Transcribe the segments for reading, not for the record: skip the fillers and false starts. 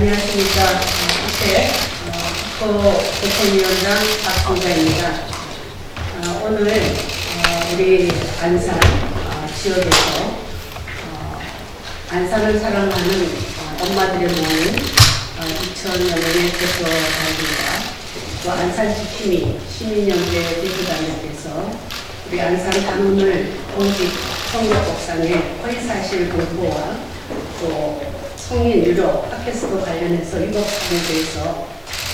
안녕하십니까. 이태 국토교통위원장 박성자입니다. 오늘 우리 안산 지역에서 안산을 사랑하는 엄마들의 모임 2000여 명의 대표단입니다. 또 안산 지킴이 시민연대 대표단장께서 우리 안산 단원을 공직 성적법상의 허위사실 공포와 또 성인 유료 팟캐스트 관련해서 위법사항에 대해서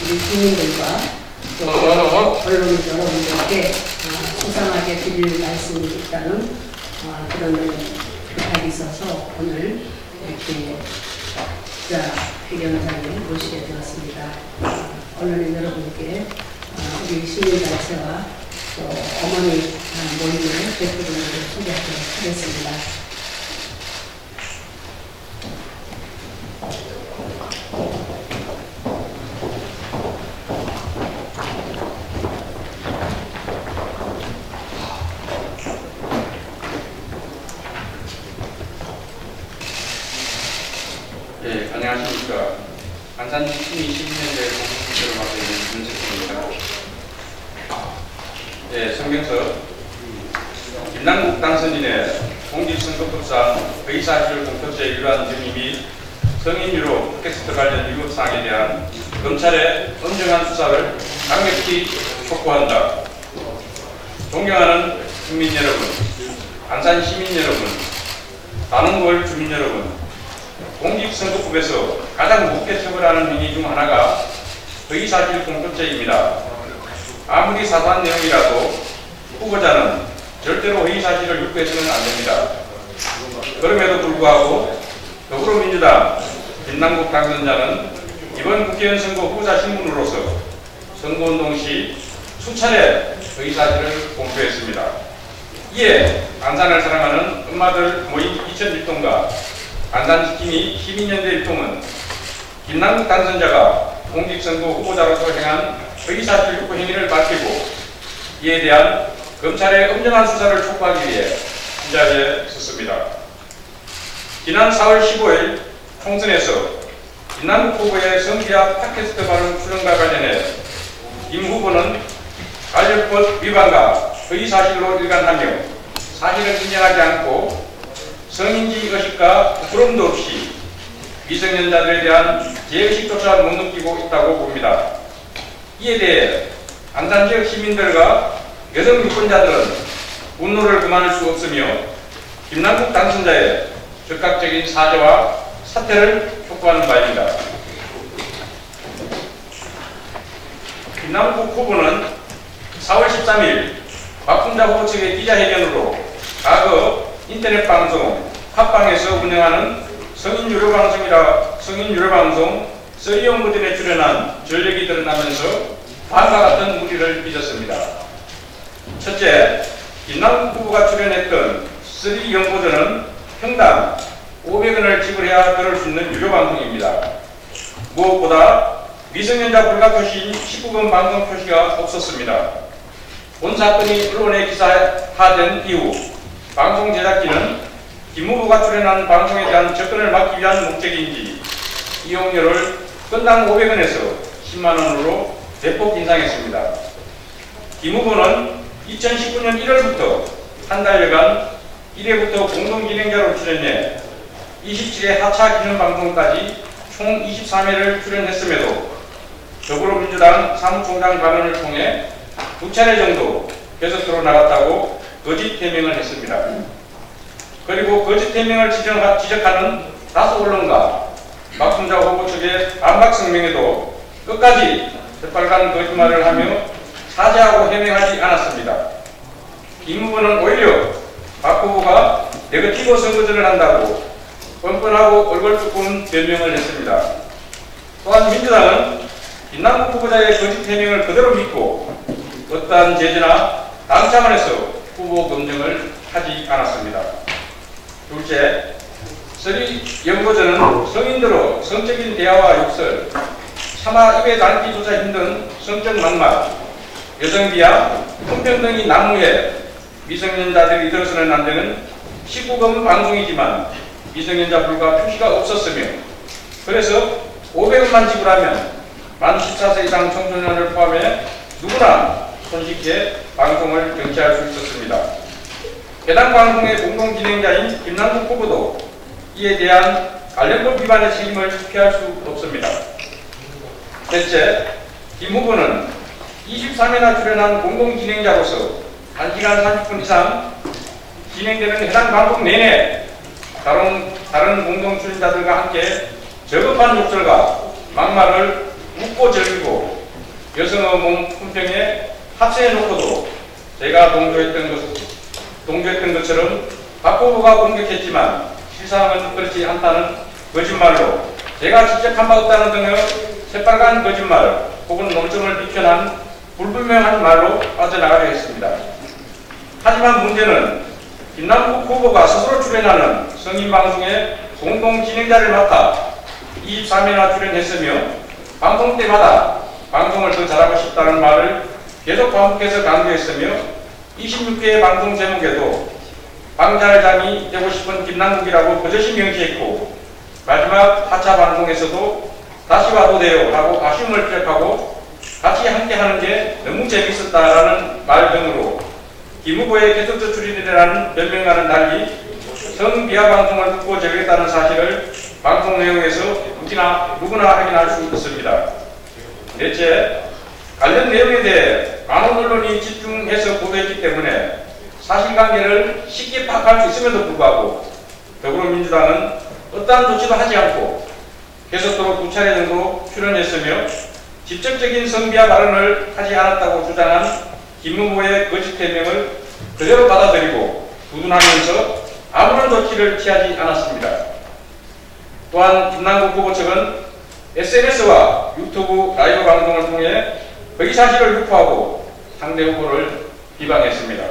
우리 국민들과 또 언론 여러분들께 소상하게 드릴 말씀이 있다는 그런 부탁이 있어서 오늘 이렇게 기자회견장에 모시게 되었습니다. 언론인 여러분께 우리 시민단체와 또 어머니 모임의 대표분들을 소개하도록 하겠습니다. 네, 안녕하십니까. 안산 지킴이 시민연대 공동대표를 맡고 있는 윤석입니다. 네, 성경서 김남국 당선인의 공직선거법상 허위사실 공표죄에 위반 혐의 및 성인유료 팟캐스트 관련 위법사항에 대한 검찰의 엄정한 수사를 강력히 촉구한다. 존경하는 국민 여러분, 안산 시민 여러분, 단원구월 주민 여러분, 공직선거법에서 가장 무겁게 처벌하는 행위 중 하나가 허위사실 공표죄입니다. 아무리 사소한 내용이라도 후보자는 절대로 허위사실을 유포해서는 안됩니다. 그럼에도 불구하고 더불어민주당 김남국 당선자는 이번 국회의원 선거 후보자 신분으로서 선거운동 시 수차례 허위사실을 공표했습니다. 이에 안산을 사랑하는 엄마들 모임 2001동과 안산지킴이 시민연대 1동은 김남국 당선자가 공직선거 후보자로서 행한 허위사실 유포 행위를 밝히고 이에 대한 검찰의 엄정한 수사를 촉구하기 위해 이 자리에 섰습니다. 지난 4월 15일 총선에서 김남국 후보의 성비하 팟캐스트 발언 출연과 관련해 김 후보는 관련법 위반과 허위사실로 일관하며 사실을 인정하지 않고 성인지 의식과 부끄럼도 없이 미성년자들에 대한 죄의식조차 못 느끼고 있다고 봅니다. 이에 대해 안산 지역 시민들과 여성 유권자들은 분노를 금할 수 없으며 김남국 당선자의 즉각적인 사죄와 사퇴를 촉구하는 바입니다. 김남국 후보는 4월 13일 박훈자 후보 측의 기자회견으로 과거 인터넷 방송 팟빵에서 운영하는 성인 유료 방송 쓰리연구전에 출연한 전력이 드러나면서 다음과 같은 무리를 빚었습니다. 첫째, 김남국 후보가 출연했던 쓰리연구전은 평당 500원을 지불해야 들을 수 있는 유료 방송입니다. 무엇보다 미성년자 불가 표시인 19금 방송 표시가 없었습니다. 본 사건이 언론에 기사화된 이후 방송 제작진은 김 후보가 출연한 방송에 대한 접근을 막기 위한 목적인지 이용료를 건당 500원에서 10만원으로 대폭 인상했습니다. 김 후보는 2019년 1월부터 한 달여간 1회부터 공동진행자로 출연해 27회 하차 기념 방송까지 총 23회를 출연했음에도 더불어민주당 사무총장 발언을 통해 2차례 정도 게스트로 나갔다고 거짓 해명을 했습니다. 그리고 거짓 해명을 지적하는 다수 언론과 박훈자 후보 측의 반박 성명에도 끝까지 새빨간 거짓말을 하며 사죄하고 해명하지 않았습니다. 김 후보는 오히려 박 후보가 네거티브 선거전을 한다고 뻔뻔하고 얼굴두꺼운 변명을 했습니다. 또한 민주당은 김남국 후보자의 거짓 해명을 그대로 믿고 어떠한 제재나 당 차원에서 후보 검증을 하지 않았습니다. 둘째, 쓰리연구전은 성인들로 성적인 대화와 욕설, 차마 입에 담기조차 힘든 성적 막말, 여성 비하, 성평등이 난무해 미성년자들이 들어서는 안 되는 19금 방송이지만 미성년자 불가 표시가 없었으며 그래서 500원만 지불하면 만 14세 이상 청소년을 포함해 누구나 손쉽게 방송을 정치할 수 있었습니다. 해당 방송의 공동 진행자인 김남국 후보도 이에 대한 관련법 위반의 책임을 피할 수 없습니다. 대체 김 후보는 23회나 출연한 공동 진행자로서 1시간 30분 이상 진행되는 해당 방송 내내 다른 공동 출연자들과 함께 저급한 욕설과 막말을 웃고 즐기고 여성의 몸 품평에 합세해놓고도 제가 동조했던 것처럼 박 후보가 공격했지만 실상은 그렇지 않다는 거짓말로 제가 직접 한 바 없다는 등의 새빨간 거짓말 혹은 논점을 비켜난 불분명한 말로 빠져나가려 했습니다. 하지만 문제는 김남국 후보가 스스로 출연하는 성인방송의 공동 진행자를 맡아 23회나 출연했으며 방송 때마다 방송을 더 잘하고 싶다는 말을 계속 반복해서 강조했으며 26회 방송 제목에도 방잘잠이 되고 싶은 김남국이라고 버젓이 명시했고 마지막 4차 방송에서도 다시 와도 돼요 라고 아쉬움을 피력하고 같이 함께하는 게 너무 재밌었다라는 말 등으로 김 후보의 계속적 출연이라는 변명과는 달리 성비하 방송을 듣고 즐겼다는 사실을 방송 내용에서 누구나 확인할 수 있습니다. 넷째, 관련 내용에 대해 많은 언론이 집중해서 보도했기 때문에 사실관계를 쉽게 파악할 수 있음에도 불구하고 더불어민주당은 어떠한 조치도 하지 않고 계속적으로 2차례 정도 출연했으며 직접적인 성비하 발언을 하지 않았다고 주장한 김 후보의 거짓 해명을 그대로 받아들이고 두둔하면서 아무런 조치를 취하지 않았습니다. 또한 김남국 후보 측은 SNS와 유튜브 라이브 방송을 통해 거의 사실을 유포하고 상대 후보를 비방했습니다.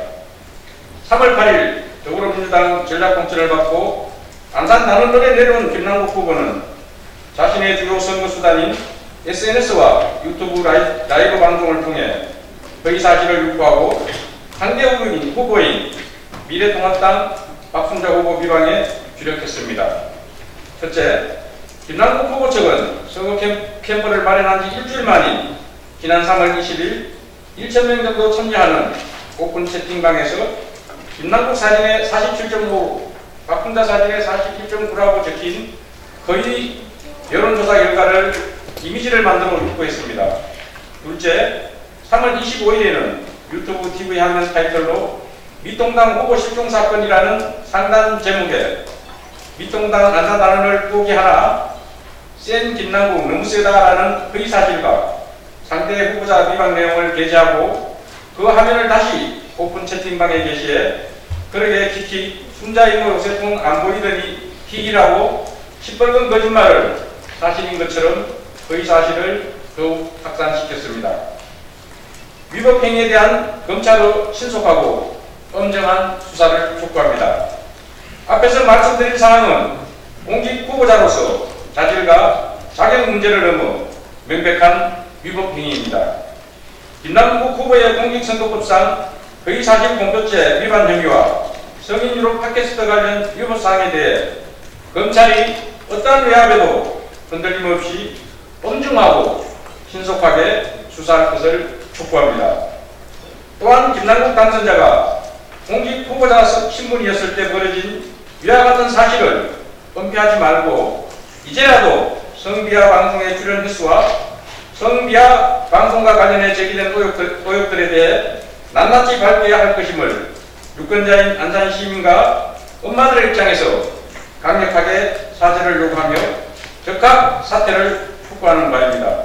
3월 8일 더불어민주당 전략공천을 받고 안산 단원동에 내려온 김남국 후보는 자신의 주요 선거수단인 SNS와 유튜브 라이브 방송을 통해 거의 사실을 유포하고 상대 후보인 미래통합당 박순자 후보 비방에 주력했습니다. 첫째, 김남국 후보 측은 선거 캠프를 마련한 지 일주일 만인 지난 3월 20일 1,000명 정도 참여하는 오픈 채팅방에서 김남국 사진에 47.5, 박순자 사진에 41.9라고 적힌 거의 여론조사 결과를 이미지를 만들어 유포했습니다. 둘째, 3월 25일에는 유튜브 TV 화면 타이틀로 미통당 후보 실종 사건이라는 상단 제목에 미통당 안산단원을 포기하라, 센 김남국 너무 세다라는 허위 사실과 상대 후보자 비방 내용을 게재하고 그 화면을 다시 오픈 채팅방에 게시해 그러게 키키 순자인모 요새통 안 보이더니 킥이라고 시뻘건 거짓말을 사실인 것처럼 허위 사실을 더욱 확산시켰습니다. 위법 행위에 대한 검찰의 신속하고 엄정한 수사를 촉구합니다. 앞에서 말씀드린 사항은 공직 후보자로서 자질과 자격 문제를 넘어 명백한 위법 행위입니다. 김남국 후보의 공직선거법상 허위사실 공표죄 위반 혐의와 성인 유료 팟캐스트 관련 위법 사항에 대해 검찰이 어떠한 외압에도 흔들림 없이 엄중하고 신속하게 수사할 것을 촉구합니다. 또한 김남국 당선자가 공직 후보자 신분이었을 때 벌어진 위와 같은 사실을 은폐하지 말고 이제라도 성비하 방송의 출연 횟수와 성비하 방송과 관련해 제기된 의혹들에 대해 낱낱이 밝혀야 할 것임을 유권자인 안산 시민과 엄마들의 입장에서 강력하게 사죄를 요구하며 즉각 사퇴를 촉구하는 바입니다.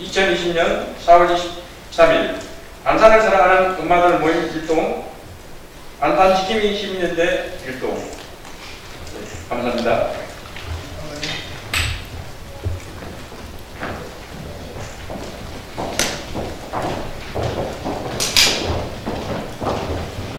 2020년 4월 23일 안산을 사랑하는 엄마들 모임 일동 안산 지킴이 시민연대 일동 감사합니다.